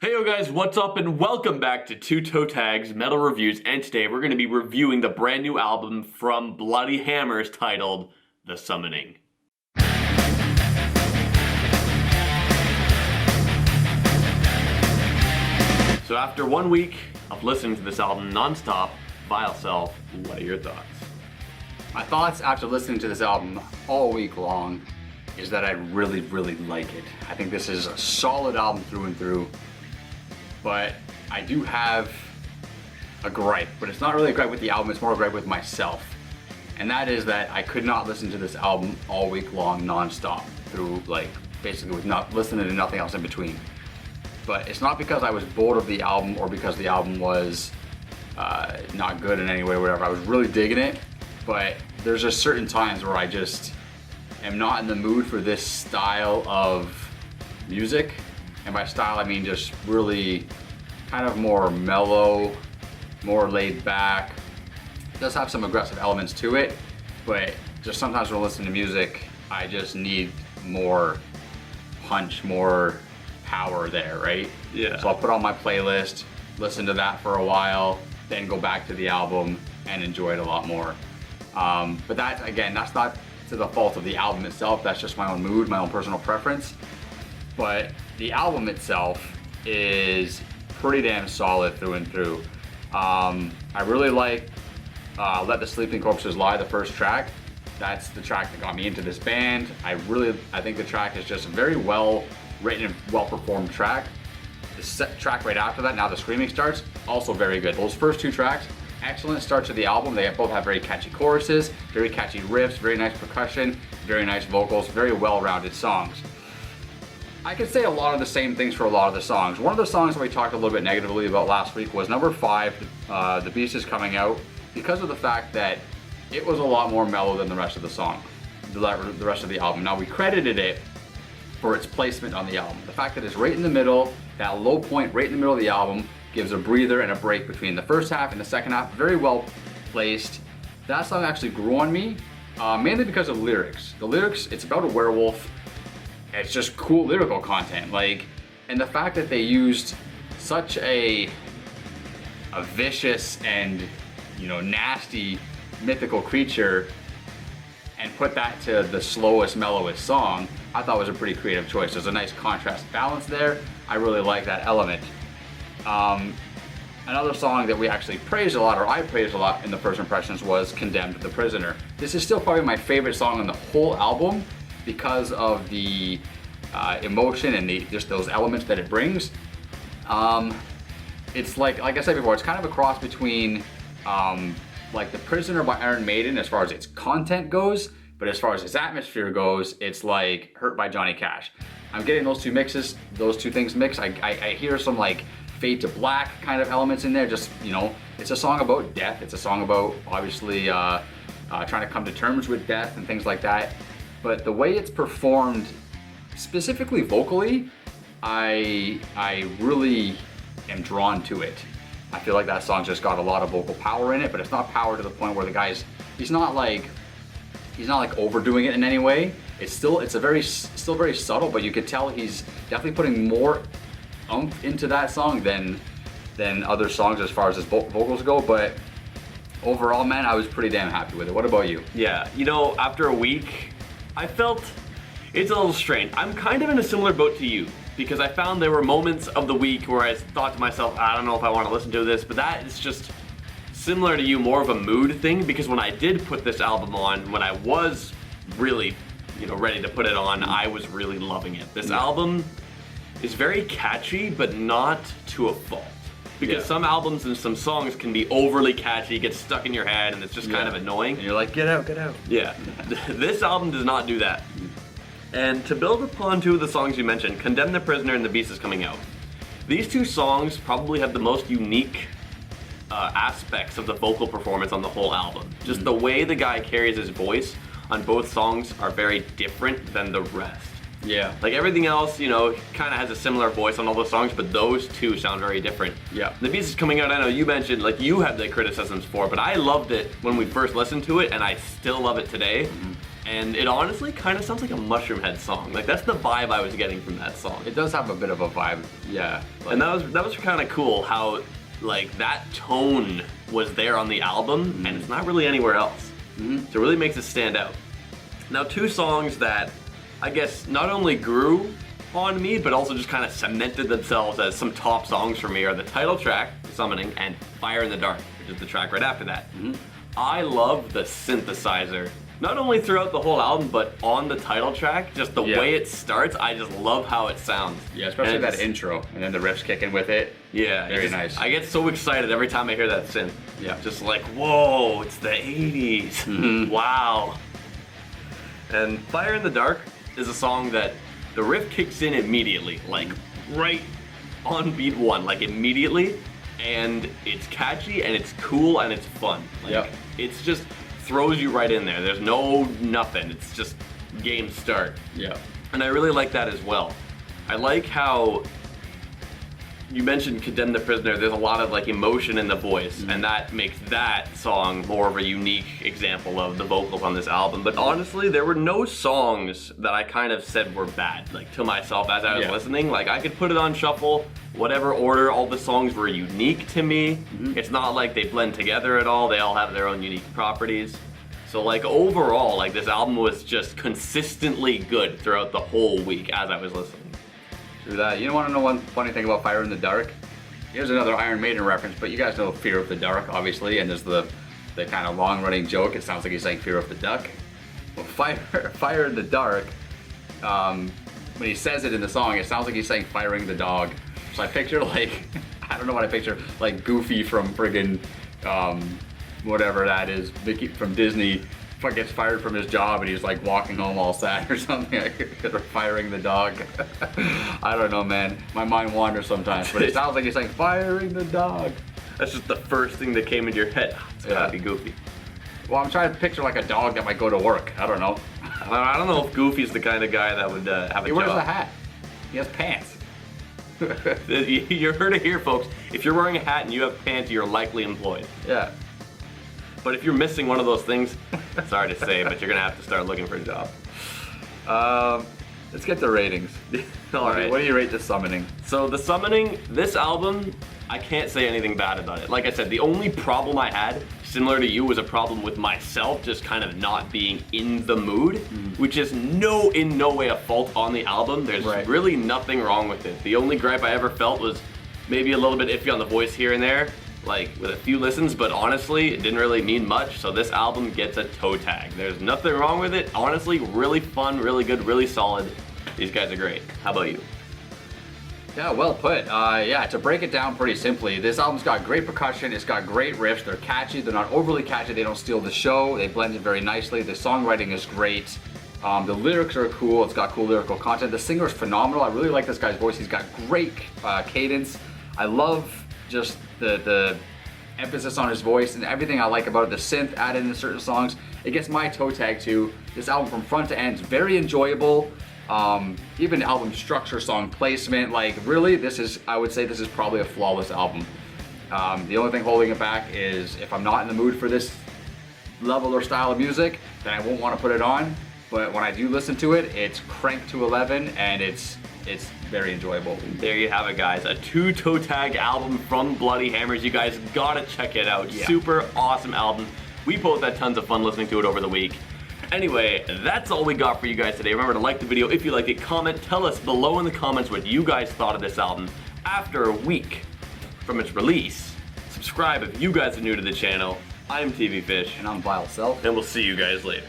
Hey yo guys, what's up and welcome back to Two Toe Tags Metal Reviews, and today we're going to be reviewing the brand new album from Bloody Hammers titled The Summoning. So after 1 week of listening to this album non-stop, Vile Self, what are your thoughts? My thoughts after listening to this album all week long is that I really like it. I think this is a solid album through and through. But I do have a gripe, but it's not really a gripe with the album, it's more a gripe with myself. And that is that I could not listen to this album all week long non-stop through, like, basically with not listening to nothing else in between. But it's not because I was bored of the album or because the album was not good in any way or whatever. I was really digging it, but there's just certain times where I just am not in the mood for this style of music. And by style, I mean just really kind of more mellow, more laid back. It does have some aggressive elements to it, but just sometimes when I listen to music, I just need more punch, more power there, right? Yeah. So I'll put on my playlist, listen to that for a while, then go back to the album and enjoy it a lot more. But that, again, that's not to the fault of the album itself, that's just my own mood, my own personal preference. But the album itself is pretty damn solid through and through. I really like Let the Sleeping Corpses Lie, the first track. That's the track that got me into this band. I think the track is just a very well written and well performed track. The track right after that, Now the Screaming Starts, also very good. Those first two tracks, excellent start to the album. They both have very catchy choruses, very catchy riffs, very nice percussion, very nice vocals, very well-rounded songs. I could say a lot of the same things for a lot of the songs. One of the songs that we talked a little bit negatively about last week was number 5, The Beast Is Coming Out, because of the fact that it was a lot more mellow than the rest of the song, the rest of the album. Now we credited it for its placement on the album. The fact that it's right in the middle, that low point right in the middle of the album, gives a breather and a break between the first half and the second half, very well placed. That song actually grew on me, mainly because of lyrics. The lyrics, it's about a werewolf. It's just cool lyrical content, like, and the fact that they used such a vicious and, you know, nasty mythical creature and put that to the slowest, mellowest song, I thought was a pretty creative choice. There's a nice contrast balance there. I really like that element. Another song that we actually praised a lot, or I praised a lot in the first impressions, was Condemned the Prisoner. This is still probably my favorite song on the whole album, because of the emotion and just those elements that it brings. It's like I said before, it's kind of a cross between like The Prisoner by Iron Maiden as far as its content goes, but as far as its atmosphere goes, it's like Hurt by Johnny Cash. I'm getting those two things mixed. I hear some like Fade to Black kind of elements in there. Just, you know, it's a song about death. It's a song about obviously trying to come to terms with death and things like that. But the way it's performed, specifically vocally, I really am drawn to it. I feel like that song's just got a lot of vocal power in it, but it's not power to the point where he's not like overdoing it in any way. It's still very subtle, but you could tell he's definitely putting more oomph into that song than other songs as far as his vocals go. But overall, man, I was pretty damn happy with it. What about you? Yeah, you know, after a week, I felt it's a little strange. I'm kind of in a similar boat to you, because I found there were moments of the week where I thought to myself, I don't know if I want to listen to this, but that is just similar to you, more of a mood thing, because when I did put this album on, when I was really, you know, ready to put it on, I was really loving it. This album is very catchy, but not to a fault. Because some albums and some songs can be overly catchy, get stuck in your head, and it's just kind of annoying. And you're like, get out, get out. Yeah. This album does not do that. And to build upon two of the songs you mentioned, Condemn the Prisoner and The Beast Is Coming Out, these two songs probably have the most unique aspects of the vocal performance on the whole album. Just the way the guy carries his voice on both songs are very different than the rest. Yeah. Like everything else, you know, kind of has a similar voice on all the songs, but those two sound very different. Yeah. The Beast Is Coming Out, I know you mentioned, like, you had the criticisms for, but I loved it when we first listened to it, and I still love it today. And it honestly kind of sounds like a Mushroomhead song. Like that's the vibe I was getting from that song. It does have a bit of a vibe, yeah. And that was kind of cool how like that tone was there on the album and it's not really anywhere else. So it really makes it stand out. Now 2 songs that I guess not only grew on me but also just kind of cemented themselves as some top songs for me are the title track, Summoning, and Fire in the Dark, which is the track right after that. I love the synthesizer. Not only throughout the whole album, but on the title track, just the way it starts, I just love how it sounds. Yeah, especially that intro, and then the riffs kicking with it. Yeah, very nice. I get so excited every time I hear that synth. Yeah. Just like, whoa, it's the 80s. Wow. And Fire in the Dark is a song that the riff kicks in immediately, like right on beat 1, like immediately. And it's catchy, and it's cool, and it's fun. Like, it's just throws you right in there. There's no nothing. It's just game start. Yeah. And I really like that as well. I like how you mentioned Condemn the Prisoner. There's a lot of like emotion in the voice, and that makes that song more of a unique example of the vocals on this album. But honestly, there were no songs that I kind of said were bad, like to myself as I was listening. Like I could put it on shuffle, whatever order. All the songs were unique to me. It's not like they blend together at all. They all have their own unique properties. So like overall, like this album was just consistently good throughout the whole week as I was listening. Through that. You want to know one funny thing about Fire in the Dark? Here's another Iron Maiden reference, but you guys know Fear of the Dark, obviously, and there's the kind of long-running joke. It sounds like he's saying Fear of the Duck. Well, Fire in the Dark, when he says it in the song, it sounds like he's saying firing the dog. So I picture like, I don't know what I picture, like Goofy from friggin' whatever that is, Mickey from Disney, gets fired from his job and he's like walking home all sad or something, or firing the dog. I don't know, man. My mind wanders sometimes, but it sounds like he's saying firing the dog. That's just the first thing that came into your head. It's gotta be Goofy. Well, I'm trying to picture like a dog that might go to work. I don't know. I don't know if Goofy's the kind of guy that would have a job. He wears a hat. He has pants. You heard it here, folks. If you're wearing a hat and you have pants, you're likely employed. Yeah. But if you're missing one of those things, sorry to say, but you're gonna have to start looking for a job. Let's get the ratings. All right. What do you rate the Summoning? So the Summoning, this album, I can't say anything bad about it. Like I said, the only problem I had, similar to you, was a problem with myself just kind of not being in the mood, which is in no way a fault on the album. There's really nothing wrong with it. The only gripe I ever felt was maybe a little bit iffy on the voice here and there, like with a few listens, but honestly, it didn't really mean much, so this album gets a toe tag. There's nothing wrong with it. Honestly, really fun, really good, really solid. These guys are great. How about you? Yeah, well put. Yeah, to break it down pretty simply, this album's got great percussion, it's got great riffs, they're catchy, they're not overly catchy, they don't steal the show, they blend it very nicely, the songwriting is great, the lyrics are cool, it's got cool lyrical content, the singer's phenomenal, I really like this guy's voice, he's got great cadence, I love just the emphasis on his voice and everything I like about it, the synth added in certain songs. It gets my toe tag too. This album from front to end is very enjoyable. Even album structure, song placement, like really I would say this is probably a flawless album. The only thing holding it back is if I'm not in the mood for this level or style of music, then I won't want to put it on. But when I do listen to it, it's cranked to 11 and it's very enjoyable. There you have it, guys. A 2 toe tag album from Bloody Hammers. You guys gotta check it out. Yeah. Super awesome album. We both had tons of fun listening to it over the week. Anyway, that's all we got for you guys today. Remember to like the video if you liked it, comment, tell us below in the comments what you guys thought of this album after a week from its release. Subscribe if you guys are new to the channel. I'm TV Fish. And I'm Vile Self. And we'll see you guys later.